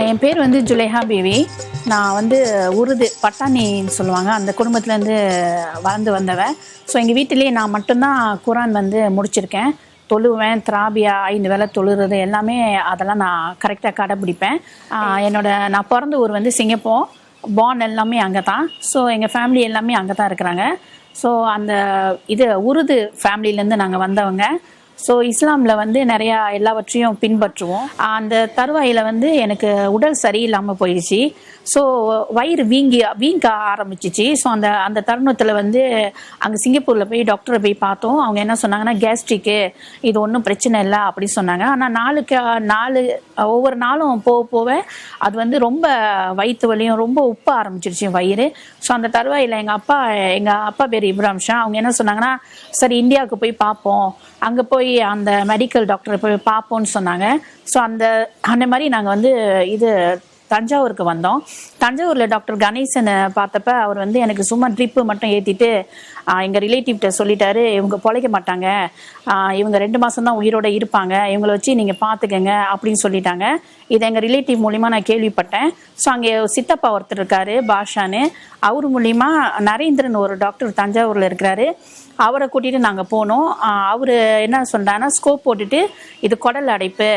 என் பேர் வந்து ஜுலேஹா பேவி. நான் வந்து உருது பட்டாணின்னு சொல்லுவாங்க, அந்த குடும்பத்துலேருந்து வளர்ந்து வந்தவன். ஸோ எங்கள் வீட்டிலேயே நான் மட்டும்தான் குரான் வந்து முடிச்சிருக்கேன். தொழுவேன், திராபியா 5 வேளை தொழுறது எல்லாமே அதெல்லாம் நான் கரெக்டாக கடைப்பிடிப்பேன். நான் பிறந்த ஊர் வந்து சிங்கப்பூர், பார்ன் எல்லாமே அங்கே தான். ஸோ எங்கள் ஃபேமிலி எல்லாமே அங்கே தான் இருக்கிறாங்க. ஸோ அந்த உருது ஃபேமிலியிலேருந்து நாங்கள் வந்தவங்க. ஸோ இஸ்லாமில் வந்து நிறையா எல்லாவற்றையும் பின்பற்றுவோம். அந்த தருவாயில் வந்து எனக்கு உடல் சரியில்லாமல் போயிடுச்சு. ஸோ வயிறு வீங்க ஆரம்பிச்சிச்சு. ஸோ அந்த தருணத்தில் வந்து அங்கே சிங்கப்பூரில் போய் டாக்டரை போய் பார்த்தோம். அவங்க என்ன சொன்னாங்கன்னா, கேஸ்ட்ரிக்கு, இது ஒன்றும் பிரச்சனை இல்லை அப்படி சொன்னாங்க. ஆனால் ஒவ்வொரு நாளும் போக அது வந்து ரொம்ப வயிற்று வலியும் ரொம்ப உப்ப ஆரம்பிச்சிருச்சு வயிறு. ஸோ அந்த தருவாயில் எங்கள் அப்பா பேர் இப்ராஹிம் ஷா. அவங்க என்ன சொன்னாங்கன்னா, சரி இந்தியாவுக்கு போய் பார்ப்போம், அங்கே போய் அந்த மெடிக்கல் டாக்டரை போய் பார்ப்போம்னு சொன்னாங்க. ஸோ அந்த மாதிரி நாங்கள் வந்து தஞ்சாவூருக்கு வந்தோம். தஞ்சாவூரில் டாக்டர் கணேசனை பார்த்தப்ப அவர் வந்து எனக்கு சும்மா ட்ரிப்பு மட்டும் ஏற்றிட்டு எங்கள் ரிலேட்டிவ்கிட்ட சொல்லிட்டாரு, இவங்க பொழைக்க மாட்டாங்க, இவங்க 2 மாதம் தான் உயிரோடு இருப்பாங்க, இவங்களை வச்சு நீங்கள் பார்த்துக்கங்க அப்படின்னு சொல்லிட்டாங்க. இதை எங்கள் ரிலேட்டிவ் மூலிமா நான் கேள்விப்பட்டேன். ஸோ அங்கே சித்தப்பா ஒருத்தர் இருக்காரு, பாஷான்னு, அவர் மூலிமா நரேந்திரன் ஒரு டாக்டர் தஞ்சாவூரில் இருக்கிறாரு, அவரை கூட்டிகிட்டு நாங்கள் போனோம். அவர் என்ன சொல்கிறாங்கன்னா, ஸ்கோப் போட்டுட்டு இது குடல் அடைப்பு,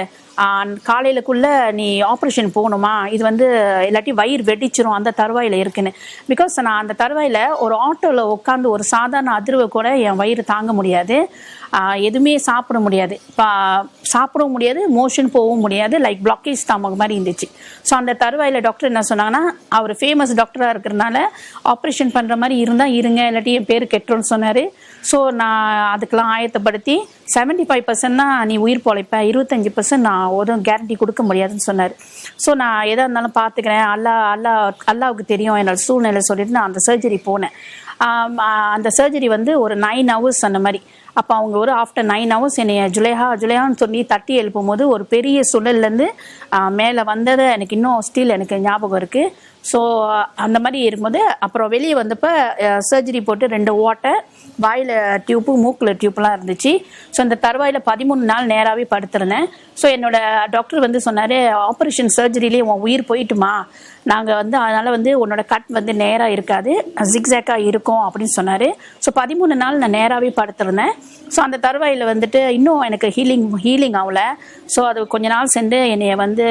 காலையிலக்குள்ளே நீ ஆப்ரேஷன் போகணுமா, இது வந்து இல்லாட்டி வயிறு வெடிச்சிரும், அந்த தருவாயில் இருக்குன்னு. பிகாஸ் நான் அந்த தருவாயில் ஒரு ஆட்டோவில் உட்காந்து ஒரு சாதாரண அதிர்வை கூட என் வயிறு தாங்க முடியாது, எதுவுமே சாப்பிட முடியாது, சாப்பிடவும் முடியாது, மோஷன் போகவும் முடியாது, லைக் பிளாக்கேஜ் ஸ்டமக் மாதிரி இருந்துச்சு. ஸோ அந்த தருவாயில் டாக்டர் என்ன சொன்னாங்கன்னா, அவர் ஃபேமஸ் டாக்டராக இருக்கிறதுனால ஆப்ரேஷன் பண்ணுற மாதிரி இருந்தால் இருங்க, இல்லாட்டி என் பேர் கெட்டுருன்னு சொன்னார். ஸோ நான் அதுக்கெல்லாம் ஆயத்தப்படுத்தி 75% தான் நீ உயிர் பொழைப்ப, 25% நான் ஒரு கேரண்டி கொடுக்க முடியாதுன்னு சொன்னார். ஸோ நான் எதாக இருந்தாலும் பார்த்துக்கிறேன், அல்லாவுக்கு தெரியும் என்னோட சூழ்நிலை சொல்லிட்டு நான் அந்த சர்ஜரி போனேன். அந்த சர்ஜரி வந்து ஒரு 9 hours அந்த மாதிரி. அப்போ அவங்க ஒரு ஆஃப்டர் 9 hours என்னைய ஜுலேஹான்னு சொல்லி தட்டி எழுப்பும் போது ஒரு பெரிய சுழல்லேருந்து மேலே வந்ததை எனக்கு இன்னும் ஸ்டில் எனக்கு ஞாபகம் இருக்குது. ஸோ அந்த மாதிரி இருக்கும்போது அப்புறம் வெளியே வந்தப்போ சர்ஜரி போட்டு 2 ஓட்டை, வாயில் டியூப்பு, மூக்கில் டியூப்லாம் இருந்துச்சு. ஸோ அந்த தருவாயில் 13 நாள் நேராகவே படுத்திருந்தேன். ஸோ என்னோட டாக்டர் வந்து சொன்னார், ஆப்ரேஷன் சர்ஜரியிலே உன் உயிர் போயிட்டுமா, நாங்கள் வந்து அதனால் வந்து உன்னோட கட் வந்து நேராக இருக்காது, ஜிக்ஸாக்காக இருக்கும் அப்படின்னு சொன்னார். ஸோ 13 நாள் நான் நேராகவே படுத்திருந்தேன். ஸோ அந்த தருவாயில் வந்துட்டு இன்னும் எனக்கு ஹீலிங் ஆகல. ஸோ அது கொஞ்ச நாள் சென்று என்னைய வந்து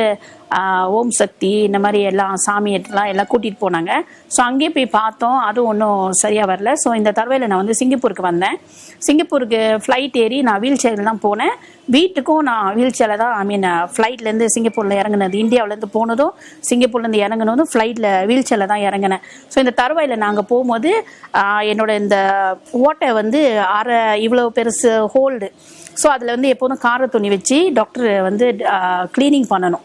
ஓம் சக்தி இந்த மாதிரி எல்லாம் சாமியெல்லாம் எல்லாம் கூட்டிகிட்டு போனாங்க. ஸோ அங்கேயே போய் பார்த்தோம், அதுவும் ஒன்றும் சரியாக வரல. ஸோ இந்த தருவாயில் நான் வந்து சிங்கப்பூருக்கு வந்தேன். சிங்கப்பூருக்கு ஃப்ளைட் ஏறி நான் வீல் சேரில் தான் போனேன். வீட்டுக்கும் நான் வீல் சேரில் தான், ஃப்ளைட்லேருந்து சிங்கப்பூரில் இறங்குனது, இந்தியாவிலேருந்து போனதும் சிங்கப்பூர்லேருந்து இறங்குனதும் ஃப்ளைட்டில் வீல் சேரில் தான் இறங்கினேன். ஸோ இந்த தருவாயில் நாங்கள் போகும்போது என்னோட இந்த ஓட்டை வந்து இவ்வளோ பெருசு ஹோல்டு. ஸோ அதில் வந்து எப்போதும் கார துணி வச்சு டாக்டர் வந்து க்ளீனிங் பண்ணணும்.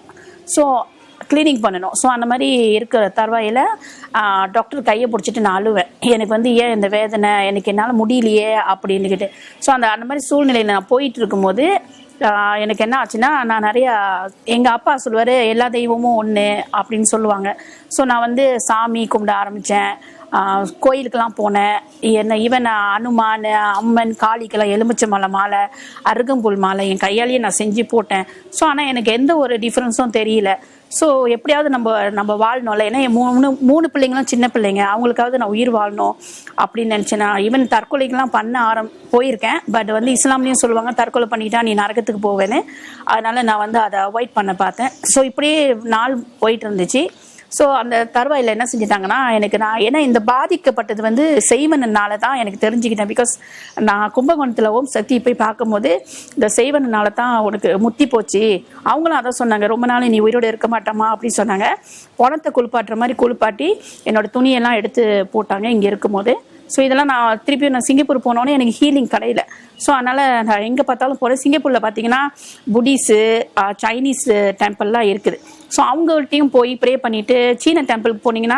ஸோ அந்த மாதிரி இருக்கிற தருவாயில் டாக்டர் கையை பிடிச்சிட்டு நான் அழுவேன், எனக்கு வந்து ஏன் இந்த வேதனை, எனக்கு என்னால் முடியலையே அப்படின்னுக்கிட்டு. ஸோ அந்த மாதிரி சூழ்நிலையில் நான் போயிட்டு இருக்கும்போது எனக்கு என்ன ஆச்சுன்னா, நான் நிறையா, எங்கள் அப்பா சொல்லுவார் எல்லா தெய்வமும் ஒன்று அப்படின்னு சொல்லுவாங்க. ஸோ நான் வந்து சாமி கும்பிட ஆரம்பித்தேன், கோயிலுக்கெல்லாம் போனேன். ஈவன் அனுமான், அம்மன், காளிக்கெல்லாம் எலுமிச்சை மாலை, அருகம்புல் மாலை என் கையாலேயே நான் செஞ்சு போட்டேன். ஸோ ஆனால் எனக்கு எந்த ஒரு டிஃப்ரென்ஸும் தெரியல. ஸோ எப்படியாவது நம்ம வாழணும்ல, ஏன்னா என் 3 பிள்ளைங்களும் சின்ன பிள்ளைங்க, அவங்களுக்காவது நான் உயிர் வாழணும் அப்படின்னு நினச்சேன். நான் ஈவன் தற்கொலைக்கெல்லாம் பண்ண போயிருக்கேன். பட் வந்து இஸ்லாம்லேயும் சொல்லுவாங்க, தற்கொலை பண்ணிட்டா நீ நரகத்துக்கு போவேன்னு. அதனால் நான் வந்து அதை அவாய்ட் பண்ண பார்த்தேன். ஸோ இப்படியே நாள் போயிட்டு இருந்துச்சு. ஸோ அந்த தருவாயில் என்ன செஞ்சிட்டாங்கன்னா, ஏன்னா இந்த பாதிக்கப்பட்டது வந்து செய்வனால தான் எனக்கு தெரிஞ்சுக்கிட்டேன். பிகாஸ் நான் கும்பகோணத்தில் ஓம் சக்தி போய் பார்க்கும்போது இந்த செய்வனால தான் உனக்கு முத்தி போச்சு, அவங்களும் அதான் சொன்னாங்க, ரொம்ப நாள் நீ உயிரோடு இருக்க மாட்டாமா அப்படின்னு சொன்னாங்க. பணத்தை குளிப்பாட்டுற மாதிரி குளிப்பாட்டி என்னோட துணியெல்லாம் எடுத்து போட்டாங்க இங்கே இருக்கும்போது. ஸோ இதெல்லாம் நான் திருப்பியும் சிங்கப்பூர் போனோன்னே எனக்கு ஹீலிங் கிடையில. ஸோ அதனால் நான் எங்கே பார்த்தாலும் போகிறேன். சிங்கப்பூரில் பார்த்தீங்கன்னா புத்திஸு, சைனீஸ் டெம்பிள்லாம் இருக்குது. ஸோ அவங்கள்ட்டையும் போய் ப்ரே பண்ணிவிட்டு, சீன டெம்பிளுக்கு போனீங்கன்னா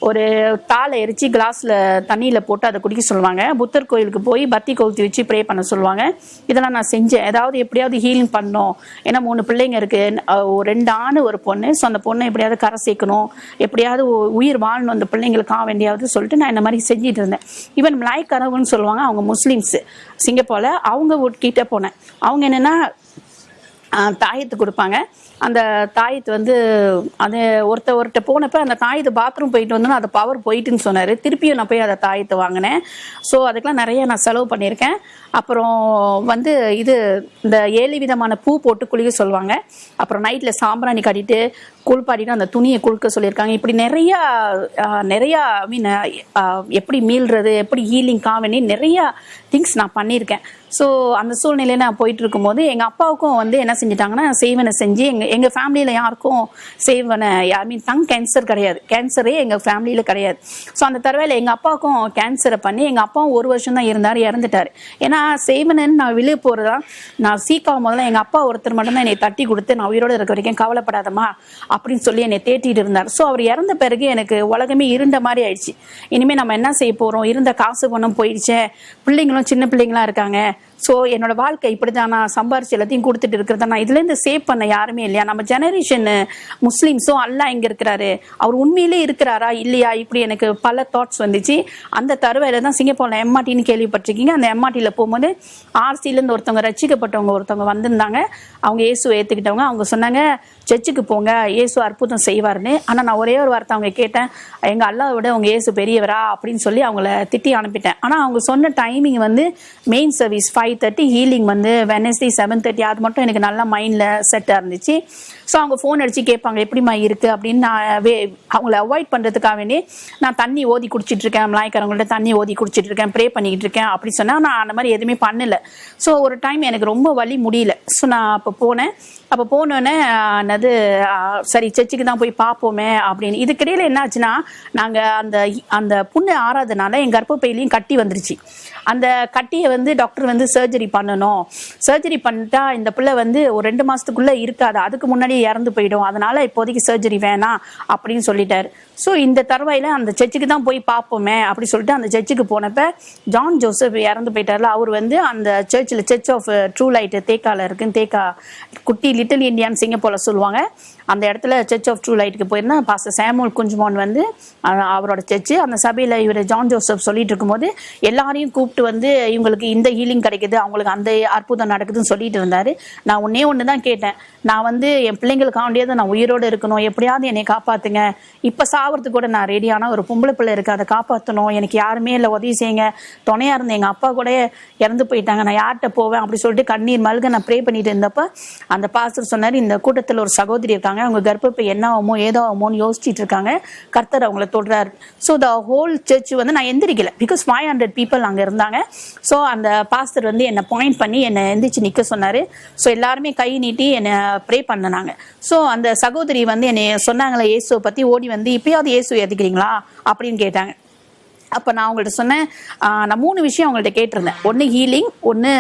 ஒரு தாளை எரித்து கிளாஸில் தண்ணியில் போட்டு அதை குடிக்க சொல்லுவாங்க. புத்தர் கோயிலுக்கு போய் பத்தி கொளுத்தி வச்சு ப்ரே பண்ண சொல்லுவாங்க. இதெல்லாம் நான் செஞ்சேன், எப்படியாவது ஹீலிங் பண்ணணும். ஏன்னா 3 பிள்ளைங்க இருக்குது, 2 ஆண் 1 பொண்ணு. ஸோ அந்த பொண்ணை எப்படியாவது கரை சேர்க்கணும், எப்படியாவது உயிர் வாழணும் அந்த பிள்ளைங்களுக்காக வேண்டியாவது சொல்லிட்டு நான் இந்த மாதிரி செஞ்சுட்டு இருந்தேன். ஈவன் மலாய் கரவுன்னு சொல்லுவாங்க, அவங்க முஸ்லீம்ஸு, சிங்கப்பூரில் அவங்க கிட்ட போனேன். அவங்க என்னென்னா தாயத்து கொடுப்பாங்க. அந்த தாயத்து வந்து அது ஒருத்தர் போனப்போ அந்த தாயத்து பாத்ரூம் போயிட்டு வந்தோன்னா அது பவர் போயிட்டுன்னு சொன்னார். திருப்பியும் நான் போய் அதை தாயத்தை வாங்கினேன். ஸோ அதுக்கெலாம் நிறைய நான் செலவு பண்ணியிருக்கேன். அப்புறம் வந்து இந்த 7 விதமான பூ போட்டு குளிக்க சொல்லுவாங்க. அப்புறம் நைட்டில் சாம்பிராணி கட்டிட்டு குளிப்பாட்டிட்டு அந்த துணியை குளிக்க சொல்லியிருக்காங்க. இப்படி நிறையா ஐ மீன் எப்படி மீள்றது, எப்படி ஹீலிங் காவனி நிறையா திங்ஸ் நான் பண்ணியிருக்கேன். ஸோ அந்த சூழ்நிலையில் நான் போயிட்டு இருக்கும்போது எங்கள் அப்பாவுக்கும் வந்து என்ன செஞ்சிட்டாங்கன்னா செய்வனை செஞ்சு எங்கள் ஃபேமிலியில் யாருக்கும் செய்வனை ஐ மீன் டங் கேன்சர் கிடையாது. கேன்சரே எங்கள் ஃபேமிலியில் கிடையாது. ஸோ அந்த தடவையில் எங்கள் அப்பாவுக்கும் கேன்சரை பண்ணி எங்கள் அப்பாவும் 1 வருஷம் தான் இருந்தார், இறந்துட்டார். ஏன்னா செய்வனன்னு நான் வெளியே போகிறதா நான் சீக்காவும் முதல்ல எங்கள் அப்பா ஒருத்தர் மட்டும்தான் என்னை தட்டி கொடுத்து நான் உயிரோடு இருக்க வரைக்கும் கவலைப்படாதம்மா அப்படின்னு சொல்லி என்னை தேட்டிட்டு இருந்தார். ஸோ அவர் இறந்த பிறகு எனக்கு உலகமே இருண்ட மாதிரி ஆயிடுச்சு. இனிமேல் நம்ம என்ன செய்ய போகிறோம், இருந்த காசு பணம் போயிடுச்சே, பிள்ளைங்களும் சின்ன பிள்ளைங்களா இருக்காங்க. ஸோ என்னோட வாழ்க்கை இப்படி தான், நான் சம்பாரிச்சு எல்லாத்தையும் கொடுத்துட்டு இருக்கிறதா, நான் இதுலேருந்து சேவ் பண்ண யாருமே இல்லையா, நம்ம ஜெனரேஷன் முஸ்லீம்ஸும் அல்லாஹ் எங்கே இருக்கிறாரு, அவர் உண்மையிலே இருக்கிறாரா இல்லையா, இப்படி எனக்கு பல தாட்ஸ் வந்துச்சு. அந்த தருவையில் தான் சிங்கப்பூரில் எம்ஆர்டின்னு கேள்விப்பட்டிருக்கீங்க. அந்த எம்ஆர்டியில் போகும்போது ஆர்சியிலேருந்து ஒருத்தவங்க ரட்சிக்கப்பட்டவங்க வந்திருந்தாங்க. அவங்க இயேசுவை ஏற்றுக்கிட்டவங்க. அவங்க சொன்னாங்க சர்ச்சுக்கு போங்க, இயேசு அற்புதம் செய்வார்னு. ஆனால் நான் ஒரே ஒரு வார்த்தை அவங்க கேட்டேன், எங்கள் அல்லாவை விட உங்கள் இயேசு பெரியவரா அப்படின்னு சொல்லி அவங்கள திட்டி அனுப்பிட்டேன். ஆனால் அவங்க சொன்ன டைமிங் வந்து மெயின் சர்வீஸ் 5:30, ஹீலிங் வந்து வெனஸ்டே 7:30. அது மட்டும் எனக்கு நல்லா மைண்டில் செட்டாக இருந்துச்சு. ஸோ அவங்க ஃபோன் அடித்து கேட்பாங்க எப்படிமா இருக்குது அப்படின்னு. நான் அவங்கள அவாய்ட் பண்ணுறதுக்காக வேண்டி நான் தண்ணி ஓதி குடிச்சிட்ருக்கேன், மலாய்க்காரங்கள்ட்ட தண்ணி ஓதி குடிச்சிட்டு இருக்கேன், ப்ரே பண்ணிக்கிட்டு இருக்கேன் அப்படி சொன்னால் நான் அந்த மாதிரி எதுவுமே பண்ணலை. ஸோ ஒரு டைம் எனக்கு ரொம்ப வலி முடியல. ஸோ நான் அப்போ போனேன். அப்போ போனோடனே என்னது சரி சர்ச்சுக்கு தான் போய் பார்ப்போமே அப்படின்னு. இதுக்கிடையில் என்ன ஆச்சுன்னா, நாங்கள் அந்த புண்ணு ஆறாதனால எங்கள் கர்ப்பப்பையிலையும் கட்டி வந்துருச்சு. அந்த கட்டியை வந்து டாக்டர் வந்து சர்ஜரி பண்ணணும், சர்ஜரி பண்ணிட்டா இந்த பிள்ளை வந்து ஒரு 2 மாதத்துக்குள்ளே இருக்காது, அதுக்கு முன்னாடி இறந்து போயிடும், அதனால் இப்போதைக்கு சர்ஜரி வேணாம் அப்படின்னு சொல்லிட்டார். ஸோ இந்த தருவாயில் அந்த சர்ச்சுக்கு தான் போய் பார்ப்போமே அப்படி சொல்லிட்டு அந்த சர்ச்சுக்கு போனப்போ ஜான் ஜோசப் இறந்து போயிட்டார்ல, அவர் வந்து அந்த சர்ச்சில் சர்ச் ஆஃப் ட்ரூ லைட் தேக்காவில் இருக்குன்னு, தேக்கா குட்டி லிட்டில் இண்டியான்னு சிங்கப்பூரில் சொல்லுவாங்க. அந்த இடத்துல சர்ச் ஆஃப் ட்ரூ லைட்டுக்கு போயிருந்தேன். பாஸ்டர் சாமுவல் குஞ்சுமான் வந்து அவரோட சர்ச்சு. அந்த சபையில் இவர் ஜான் ஜோசப் சொல்லிட்டு இருக்கும்போது எல்லாரையும் கூப்பிட்டு வந்து இவங்களுக்கு இந்த ஹீலிங் கிடைக்குது, அவங்களுக்கு அந்த அற்புதம் நடக்குதுன்னு சொல்லிட்டு இருந்தார். நான் ஒன்று தான் கேட்டேன், நான் வந்து என் பிள்ளைங்களுக்காண்டியாவது நான் உயிரோடு இருக்கணும், எப்படியாவது என்னை காப்பாற்றுங்க, இப்போ சாவறதுக்கு கூட நான் ரெடியான ஒரு பொம்பளை பிள்ளை இருக்குது, அதை காப்பாற்றணும், எனக்கு யாருமே இல்லை, உதவி செய்யுங்க, துணையாக இருந்தேன், எங்கள் அப்பா கூட இறந்து போயிட்டாங்க, நான் யார்கிட்ட போவேன் அப்படி சொல்லிட்டு கண்ணீர் மல்க நான் ப்ரே பண்ணிட்டு இருந்தப்போ அந்த பாஸ்டர் சொன்னார், இந்த கூட்டத்தில் ஒரு சகோதரி இருக்காங்க, அவங்க கர்ப்பப்பை என்ன ஆகுமோ ஏதோ ஆகுமோன்னு யோசிச்சுட்டு இருக்காங்க, கர்த்தர் அவங்கள தொடுறாரு. ஸோ த ஹோல் சர்ச் வந்து நான் எந்திரிக்கல, பிகாஸ் 500 பீப்புள் அங்கே இருந்தாங்க. ஸோ அந்த பாஸ்டர் வந்து என்னை பாயிண்ட் பண்ணி என்னை எந்திரிச்சு நிற்க சொன்னார். ஸோ எல்லாருமே கை நீட்டி என்னை ப்ரே பண்ணனாங்க. ஸோ அந்த சகோதரி வந்து என்னை சொன்னாங்களே இயேசுவை பற்றி, ஓடி வந்து இப்பயாவது இயேசு ஏற்றுக்கிறீங்களா அப்படின்னு கேட்டாங்க. அப்போ நான் அவங்கள்ட்ட சொன்னேன், நான் 3 விஷயம் அவங்கள்ட்ட கேட்டிருந்தேன். ஒன்று ஹீலிங், ஒன்று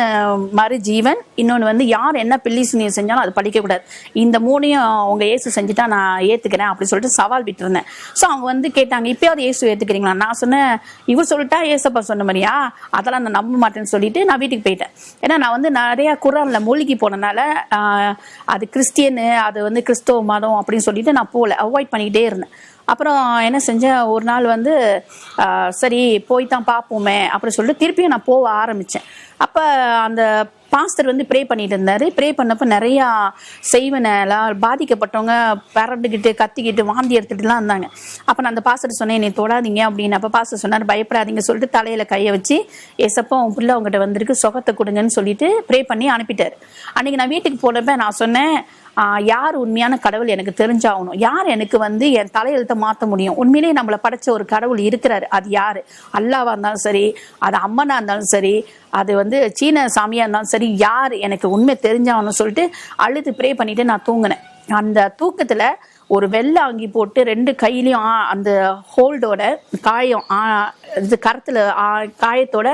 மறு ஜீவன், இன்னொன்று வந்து யார் என்ன பில்லிஸ் செஞ்சாலும் அது படிக்கக்கூடாது, இந்த 3ஐயும் அவங்க இயேசு செஞ்சுட்டா நான் ஏற்றுக்கிறேன் அப்படி சொல்லிட்டு சவால் விட்டுருந்தேன். ஸோ அவங்க வந்து கேட்டாங்க இப்பயாவது இயேசு ஏற்றுக்கிறீங்களா. நான் சொன்னேன் இவர் சொல்லிட்டா ஏசப்பா சொன்ன மாதிரியா, அதெல்லாம் நான் நம்ப மாட்டேன்னு சொல்லிட்டு நான் வீட்டுக்கு போயிட்டேன். ஏன்னா நான் வந்து நிறையா குரானில் மூழ்கி போனனால அது கிறிஸ்டியனு, அது வந்து கிறிஸ்தவ மதம் அப்படின்னு சொல்லிட்டு நான் போகல, அவாய்ட் பண்ணிக்கிட்டே இருந்தேன். அப்புறம் என்ன செஞ்சேன், ஒரு நாள் வந்து சரி போய் தான் பார்ப்போமே அப்படி சொல்லிட்டு திருப்பியும் நான் போக ஆரம்பித்தேன். அப்போ அந்த பாஸ்டர் வந்து ப்ரே பண்ணிட்டு இருந்தார். ப்ரே பண்ணப்போ நிறையா செய்வனெல்லாம் பாதிக்கப்பட்டவங்க பரண்டுக்கிட்டு கத்திக்கிட்டு வாந்தி எடுத்துகிட்டுலாம் இருந்தாங்க. அப்போ நான் அந்த பாஸ்டர் சொன்னேன் என்னை தொடாதீங்க அப்படின்னு. அப்போ பாஸ்டர் சொன்னார் பயப்படாதீங்க சொல்லிட்டு தலையில் கையை வச்சு ஏசப்பா உன் பிள்ளை அவங்ககிட்ட வந்திருக்கு சுகத்தை கொடுங்கன்னு சொல்லிட்டு ப்ரே பண்ணி அனுப்பிட்டார். அன்றைக்கி நான் வீட்டுக்கு போனப்ப நான் சொன்னேன், யார் உண்மையான கடவுள் எனக்கு தெரிஞ்சாகணும், யார் எனக்கு வந்து என் தலையெழுத்தை மாற்ற முடியும், உண்மையிலேயே நம்மளை படைச்ச ஒரு கடவுள் இருக்கிறாரு, அது யார், அல்லாவாக இருந்தாலும் சரி, அது அம்மனாக இருந்தாலும் சரி, அது வந்து சீன சாமியாக இருந்தாலும் சரி, யார் எனக்கு உண்மை தெரிஞ்சாகணும்னு சொல்லிட்டு அழுது ப்ரே பண்ணிட்டு நான் தூங்கினேன். அந்த தூக்கத்தில் ஒரு வெள்ளை அங்கி போட்டு 2 கையிலையும் அந்த ஹோல்டோட காயம் இது கரத்தில் காயத்தோட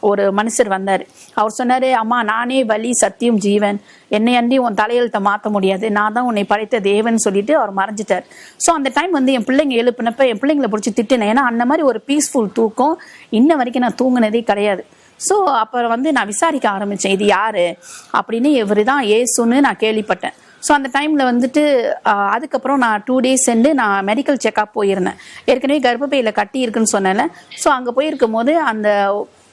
ஒரு மனுஷர் வந்தார். அவர் சொன்னார், அம்மா நானே வலி சத்தியம் ஜீவன், என்னை அண்டி உன் தலையெழுத்தை மாற்ற முடியாது, நான் தான் உன்னை படைத்த தேவன் சொல்லிட்டு அவர் மறைஞ்சிட்டார். ஸோ அந்த டைம் வந்து என் பிள்ளைங்க எழுப்பினப்ப என் பிள்ளைங்களை பிடிச்சி திட்டினேன். ஏன்னா அந்த மாதிரி ஒரு பீஸ்ஃபுல் தூக்கம் இன்ன வரைக்கும் நான் தூங்கினதே கிடையாது. ஸோ அப்புறம் வந்து நான் விசாரிக்க ஆரம்பித்தேன், இது யார் அப்படின்னு. இவர் தான் ஏசுன்னு நான் கேள்விப்பட்டேன். ஸோ அந்த டைமில் வந்துட்டு அதுக்கப்புறம் நான் 2 days சென்று நான் மெடிக்கல் செக்அப் போயிருந்தேன். ஏற்கனவே கர்ப்பப்பையில் கட்டி இருக்குன்னு சொன்னேன்ல. ஸோ அங்கே போயிருக்கும் போது அந்த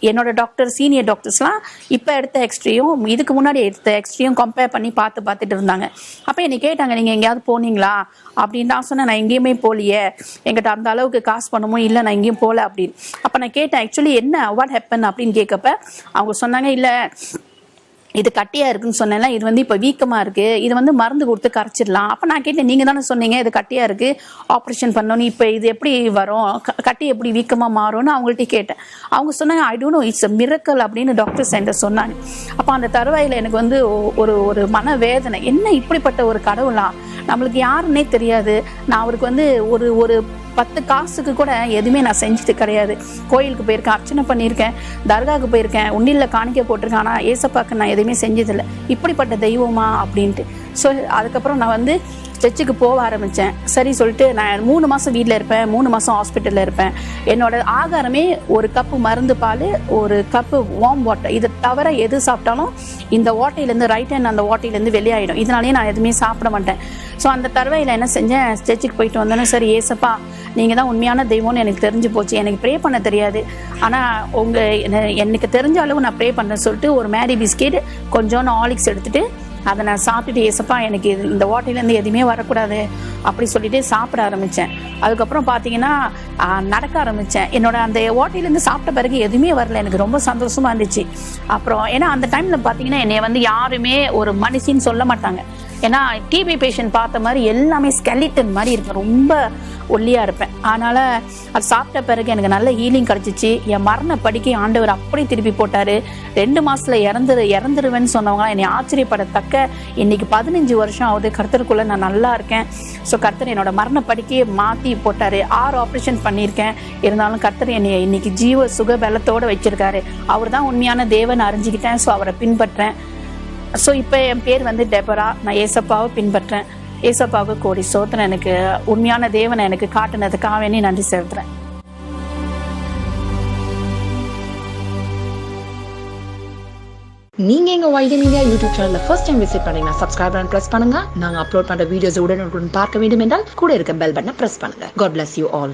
என்னோட டாக்டர் சீனியர் டாக்டர்ஸ்லாம் இப்போ எடுத்த எக்ஸ்ரேயும் இதுக்கு முன்னாடி எடுத்த எக்ஸ்ரேயும் கம்பேர் பண்ணி பார்த்துட்டு இருந்தாங்க. அப்போ என்னை கேட்டாங்க, நீங்கள் எங்கேயாவது போனீங்களா அப்படின்னு. நான் சொன்னேன், நான் எங்கேயுமே போகலையே, எங்கிட்ட அந்த அளவுக்கு காசு பண்ணமோ இல்லை, நான் எங்கேயும் போகல அப்படின்னு. அப்போ நான் கேட்டேன், ஆக்சுவலி என்ன வாட் ஹேப்பன் அப்படின்னு கேட்கப்ப அவங்க சொன்னாங்க, இல்லை இது கட்டியாக இருக்குன்னு சொன்னேன்ல, இது வந்து இப்போ வீக்கமாக இருக்குது, இது வந்து மருந்து கொடுத்து கரைச்சிடலாம். அப்போ நான் கேட்டேன், நீங்கள் தானே சொன்னீங்க இது கட்டியாக இருக்குது ஆப்ரேஷன் பண்ணணும், இப்போ இது எப்படி வரும், கட்டி எப்படி வீக்கமாக மாறும்னு அவங்கள்ட்ட கேட்டேன். அவங்க சொன்னாங்க, I don't know, it's a miracle அப்படின்னு டாக்டர்ஸ் என்கிட்ட சொன்னாங்க. அப்போ அந்த தருவாயில் எனக்கு வந்து ஒரு மன வேதனை, என்ன இப்படிப்பட்ட ஒரு கடவுளா, நம்மளுக்கு யாருன்னே தெரியாது. நான் அவருக்கு வந்து ஒரு 10 காசுக்கு கூட எதுவுமே நான் செஞ்சது கிடையாது. கோயிலுக்கு போயிருக்கேன், அர்ச்சனை பண்ணியிருக்கேன், தர்காவுக்கு போயிருக்கேன், உண்டியில் காணிக்க போட்டிருக்கேன், ஆனால் ஏசப்பாக்கு நான் எதுவுமே செஞ்சதில்லை. இப்படிப்பட்ட தெய்வமா அப்படின்ட்டு. ஸோ அதுக்கப்புறம் நான் வந்து சர்ச்சுக்கு போக ஆரம்பித்தேன். சரி சொல்லிட்டு நான் 3 மாதம் வீட்டில் இருப்பேன், 3 மாதம் ஹாஸ்பிட்டலில் இருப்பேன். என்னோட ஆகாரமே ஒரு கப்பு மருந்து பால், ஒரு கப்பு வார்ம் வாட்டர், இதை தவிர எது சாப்பிட்டாலும் இந்த ஓட்டையிலேருந்து ரைட் ஹேண்ட் அந்த ஓட்டையிலேருந்து வெளியாகிடும். இதனாலேயே நான் எதுவுமே சாப்பிட மாட்டேன். ஸோ அந்த தருவாயில் என்ன செஞ்சேன், சர்ச்சுக்கு போயிட்டு வந்தோன்னே, சரி ஏசப்பா நீங்கள் தான் உண்மையான தெய்வம்னு எனக்கு தெரிஞ்சு போச்சு. எனக்கு ப்ரே பண்ண தெரியாது, ஆனால் எனக்கு தெரிஞ்ச அளவு நான் ப்ரே பண்ணேன்னு சொல்லிட்டு ஒரு மேரி பிஸ்கெட் கொஞ்சோன்னு ஹார்லிக்ஸ் எடுத்துகிட்டு அதை நான் சாப்பிட்டுட்டு, ஏசப்பா எனக்கு இந்த ஓட்டையிலேருந்து எதுவுமே வரக்கூடாது அப்படி சொல்லிட்டு சாப்பிட ஆரம்பித்தேன். அதுக்கப்புறம் பார்த்தீங்கன்னா நடக்க ஆரம்பித்தேன். என்னோட அந்த ஓட்டையிலேருந்து சாப்பிட்ட பிறகு எதுவுமே வரல, எனக்கு ரொம்ப சந்தோஷமாக இருந்துச்சு. அப்புறம் ஏன்னா அந்த டைமில் பார்த்தீங்கன்னா என்னை வந்து யாருமே ஒரு மனுஷின்னு சொல்ல மாட்டாங்க. ஏன்னா டிபி பேஷண்ட் பார்த்த மாதிரி எல்லாமே ஸ்கெலிட்டன் மாதிரி இருப்பேன், ரொம்ப ஒல்லியாக இருப்பேன். அதனால் அது சாப்பிட்ட பிறகு எனக்கு நல்ல ஹீலிங் கிடச்சிச்சு. என் மரண படிக்கை ஆண்டவர் அப்படி திருப்பி போட்டார். 2 மாதத்தில் இறந்துருவேன்னு சொன்னவங்க என்னை ஆச்சரியப்படத்தக்க. இன்னைக்கு 15 வருஷம் ஆகுது, கர்த்தருக்குள்ளே நான் நல்லா இருக்கேன். ஸோ கர்த்தர் என்னோட மரண படிக்கையை மாற்றி போட்டார். 6 ஆப்ரேஷன் பண்ணியிருக்கேன், இருந்தாலும் கர்த்தர் என்னை இன்னைக்கு ஜீவ சுக பலத்தோடு வச்சிருக்காரு. அவர் தான் உண்மையான தேவன் அறிஞ்சிக்கிட்டேன். ஸோ அவரை பின்பற்றேன். ஸோ இப்போ என் பேர் வந்து டெபரா. நான் ஏசப்பாவை பின்பற்றேன். ஏசப்பாவுக்கு கோடி சோத்திரம். எனக்கு உண்மையான தேவனை எனக்கு காட்டுனதுக்காக வேண்டி நன்றி செலுத்துறேன். நீங்க எங்க YD மீடியா யூடியூப் சேனல்ல ஃபர்ஸ்ட் டைம் விசிட் பண்ணீங்கன்னா சப்ஸ்கிரைப் பட்டன் பிரஸ் பண்ணுங்க. நாங்க அப்லோட் பண்ற வீடியோஸ் உடனுக்குடன் பார்க்க வேண்டும் என்றால் கூட இருக்க பெல் பட்டனை பிரஸ் பண்ணுங்க. God bless you all.